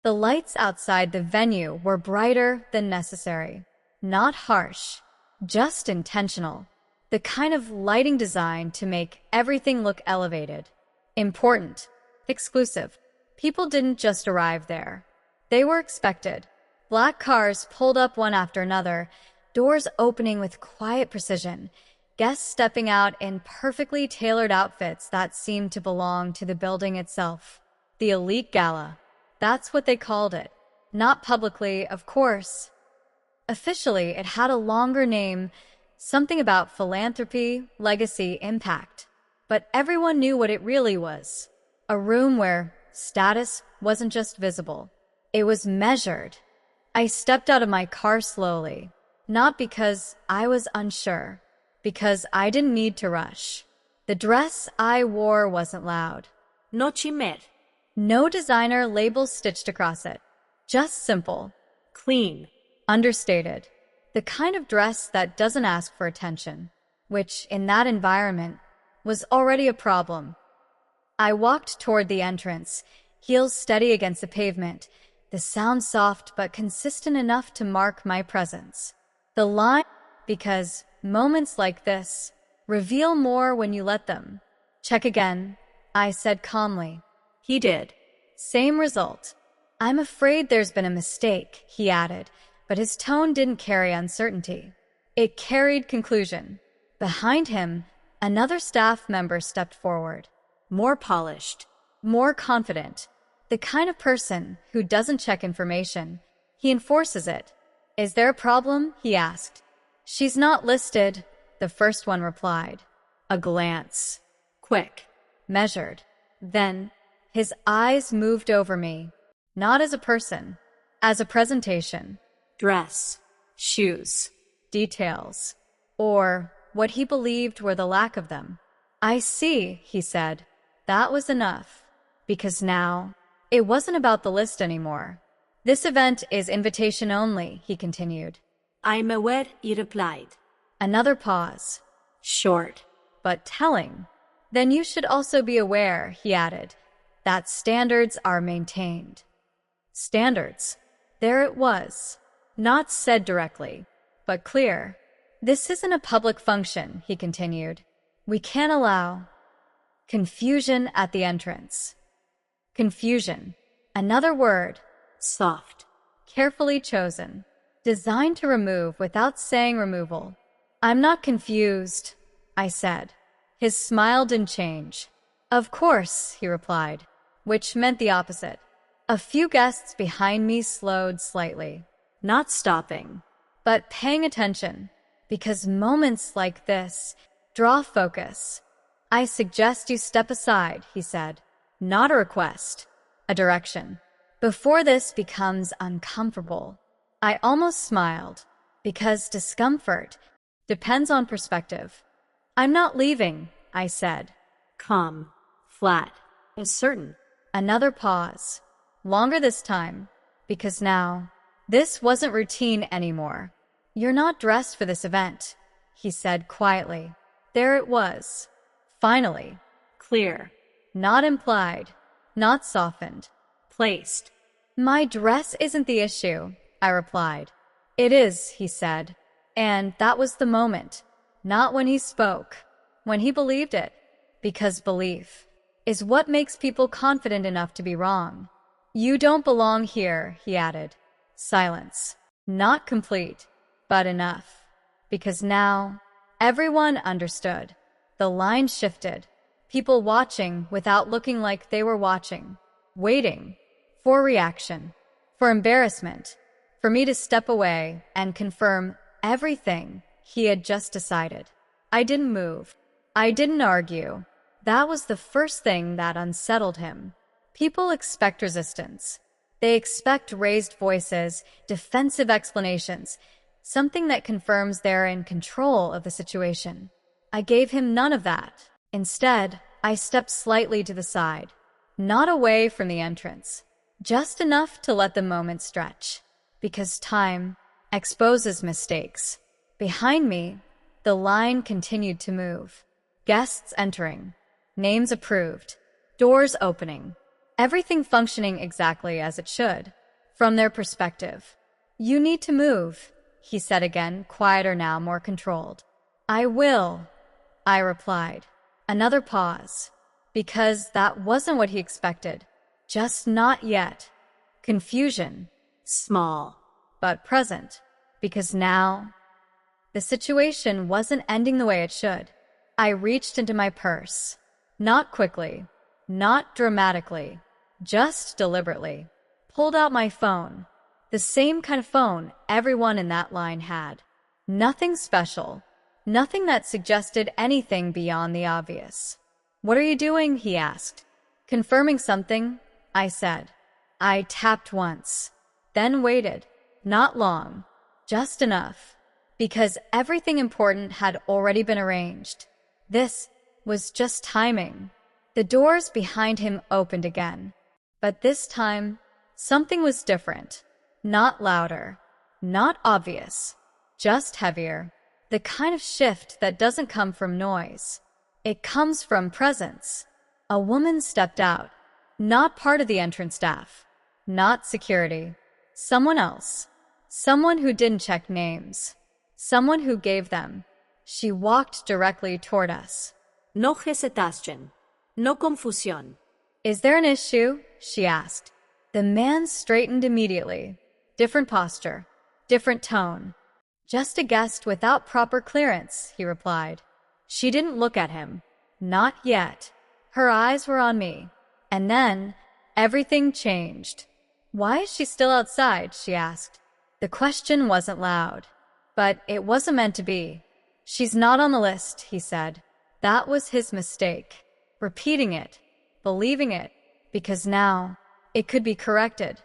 The lights outside the venue were brighter than necessary. Not harsh, just intentional. The kind of lighting designed to make everything look elevated. Important. Exclusive. People didn't just arrive there. They were expected. Black cars pulled up one after another, doors opening with quiet precision, guests stepping out in perfectly tailored outfits that seemed to belong to the building itself. The elite gala. That's what they called it. Not publicly, of course. Officially, it had a longer name, something about philanthropy, legacy, impact. But everyone knew what it really was. A room where status wasn't just visible. It was measured. I stepped out of my car slowly, not because I was unsure, because I didn't need to rush. The dress I wore wasn't loud. Noche met. No designer labels stitched across it. Just simple. Clean. Understated. The kind of dress that doesn't ask for attention, which, in that environment, was already a problem. I walked toward the entrance, heels steady against the pavement, the sound soft but consistent enough to mark my presence. The line, because moments like this reveal more when you let them. Check again, I said calmly. He did. Same result. I'm afraid there's been a mistake, he added, but his tone didn't carry uncertainty. It carried conclusion. Behind him, another staff member stepped forward. More polished. More confident. The kind of person who doesn't check information. He enforces it. Is there a problem? He asked. She's not listed, the first one replied. A glance. Quick. Measured. Then, his eyes moved over me. Not as a person. As a presentation. Dress. Shoes. Details. Or what he believed were the lack of them. I see, he said. That was enough. Because now, it wasn't about the list anymore. This event is invitation only, he continued. I'm aware, he replied. Another pause. Short. But telling. Then you should also be aware, he added, that standards are maintained. Standards. There it was. Not said directly, but clear. This isn't a public function, he continued. We can't allow confusion at the entrance. Confusion. Another word. Soft. Carefully chosen. Designed to remove without saying removal. I'm not confused, I said. His smile didn't change. Of course, he replied, which meant the opposite. A few guests behind me slowed slightly. Not stopping, but paying attention. Because moments like this draw focus. I suggest you step aside, he said. Not a request, a direction. Before this becomes uncomfortable. I almost smiled, because discomfort depends on perspective. I'm not leaving, I said. Calm, flat, and certain. Another pause. Longer this time, because now, this wasn't routine anymore. You're not dressed for this event, he said quietly. There it was. Finally. Clear. Not implied. Not softened. Placed. My dress isn't the issue, I replied. It is, he said. And that was the moment. Not when he spoke. When he believed it. Because belief is what makes people confident enough to be wrong. You don't belong here, he added. Silence. Not complete, but enough. Because now, everyone understood. The line shifted. People watching without looking like they were watching. Waiting. For reaction. For embarrassment. For me to step away and confirm everything he had just decided. I didn't move. I didn't argue. That was the first thing that unsettled him. People expect resistance. They expect raised voices, defensive explanations, something that confirms they're in control of the situation. I gave him none of that. Instead, I stepped slightly to the side, not away from the entrance, just enough to let the moment stretch, because time exposes mistakes. Behind me, the line continued to move. Guests entering, names approved, doors opening. Everything functioning exactly as it should, from their perspective. You need to move, he said again, quieter now, more controlled. I will, I replied. Another pause, because that wasn't what he expected. Just not yet. Confusion. Small. But present, because now the situation wasn't ending the way it should. I reached into my purse. Not quickly, not dramatically, just deliberately. Pulled out my phone. The same kind of phone everyone in that line had. Nothing special. Nothing that suggested anything beyond the obvious. What are you doing? He asked. Confirming something, I said. I tapped once, then waited. Not long, just enough, because everything important had already been arranged. This was just timing. The doors behind him opened again, but this time, something was different. Not louder, not obvious, just heavier. The kind of shift that doesn't come from noise. It comes from presence. A woman stepped out, not part of the entrance staff, not security. Someone else. Someone who didn't check names. Someone who gave them. She walked directly toward us. No hesitación. No confusión. Is there an issue? She asked. The man straightened immediately. Different posture. Different tone. Just a guest without proper clearance, he replied. She didn't look at him. Not yet. Her eyes were on me. And then, everything changed. Why is she still outside? She asked. The question wasn't loud, but it wasn't meant to be. She's not on the list, he said. That was his mistake. Repeating it, believing it, because now it could be corrected.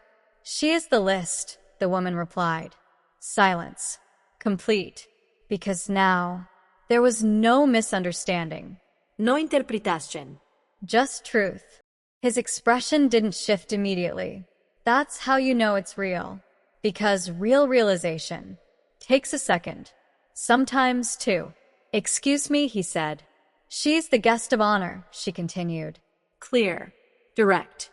She is the list, the woman replied. Silence. Complete. Because now there was no misunderstanding. No interpretación. Just truth. His expression didn't shift immediately. That's how you know it's real. Because real realization takes a second. Sometimes two. Excuse me, he said. She's the guest of honor, she continued. Clear. Direct.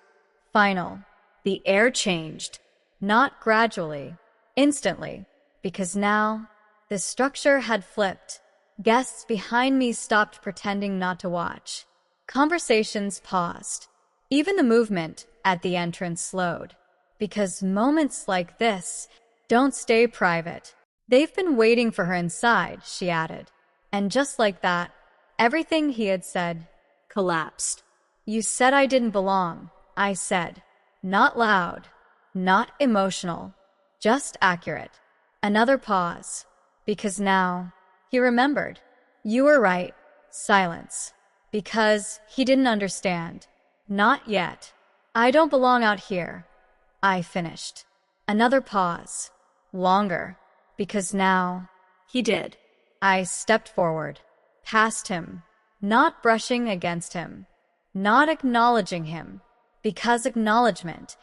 Final. The air changed. Not gradually. Instantly. Because now the structure had flipped. Guests behind me stopped pretending not to watch. Conversations paused. Even the movement at the entrance slowed. Because moments like this don't stay private. They've been waiting for her inside, she added. And just like that, everything he had said collapsed. You said I didn't belong, I said. Not loud, not emotional, just accurate. Another pause, because now he remembered. You were right. Silence. Because he didn't understand. Not yet. I don't belong out here. I finished. Another pause. Longer. Because now he did. I stepped forward. Past him. Not brushing against him. Not acknowledging him. Because acknowledgement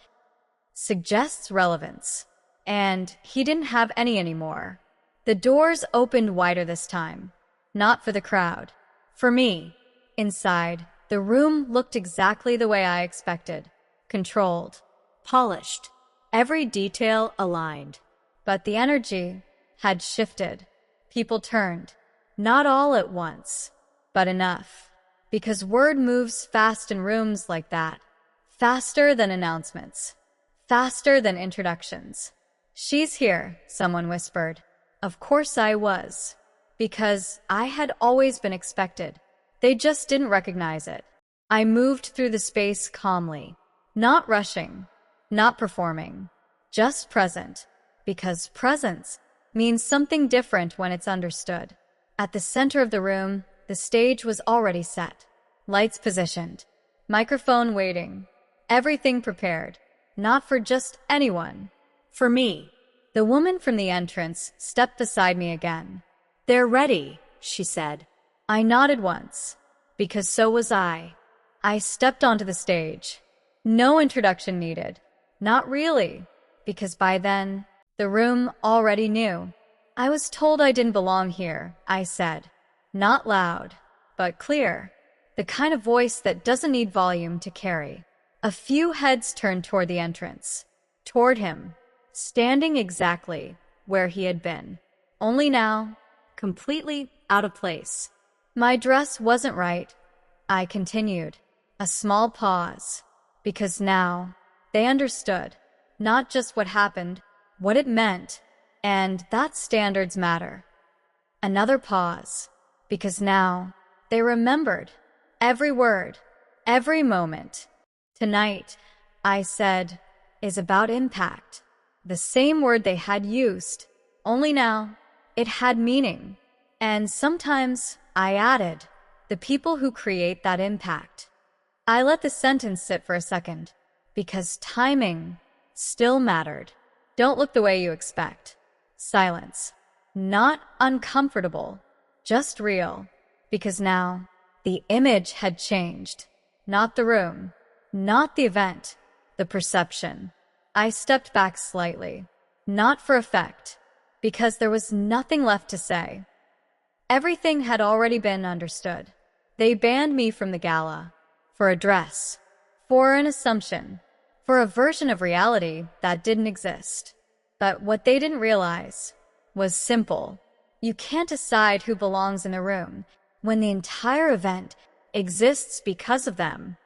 suggests relevance. And he didn't have any anymore. The doors opened wider this time. Not for the crowd. For me. Inside, the room looked exactly the way I expected. Controlled. Polished. Every detail aligned. But the energy had shifted. People turned. Not all at once, but enough. Because word moves fast in rooms like that. Faster than announcements. Faster than introductions. She's here, someone whispered. Of course I was. Because I had always been expected. They just didn't recognize it. I moved through the space calmly. Not rushing. Not performing. Just present. Because presence means something different when it's understood. At the center of the room, the stage was already set. Lights positioned. Microphone waiting. Everything prepared. Not for just anyone. For me. The woman from the entrance stepped beside me again. They're ready, she said. I nodded once. Because so was I. I stepped onto the stage. No introduction needed. Not really. Because by then, the room already knew. I was told I didn't belong here, I said. Not loud, but clear. The kind of voice that doesn't need volume to carry. A few heads turned toward the entrance, toward him, standing exactly where he had been. Only now, Completely out of place. my dress wasn't right, I continued. A small pause, because now they understood not just what happened, what it meant, and that standards matter. Another pause, because now they remembered every word, every moment. Tonight, I said, is about impact. The same word they had used, only now it had meaning. And sometimes I added, the people who create that impact. I let the sentence sit for a second, because timing still mattered. Don't look the way you expect. Silence. Not uncomfortable, just real, because now the image had changed. Not the room, not the event, the perception. I stepped back slightly, not for effect, because there was nothing left to say. Everything had already been understood. They banned me from the gala, for a dress, for an assumption, for a version of reality that didn't exist. But what they didn't realize was simple. You can't decide who belongs in a room when the entire event exists because of them.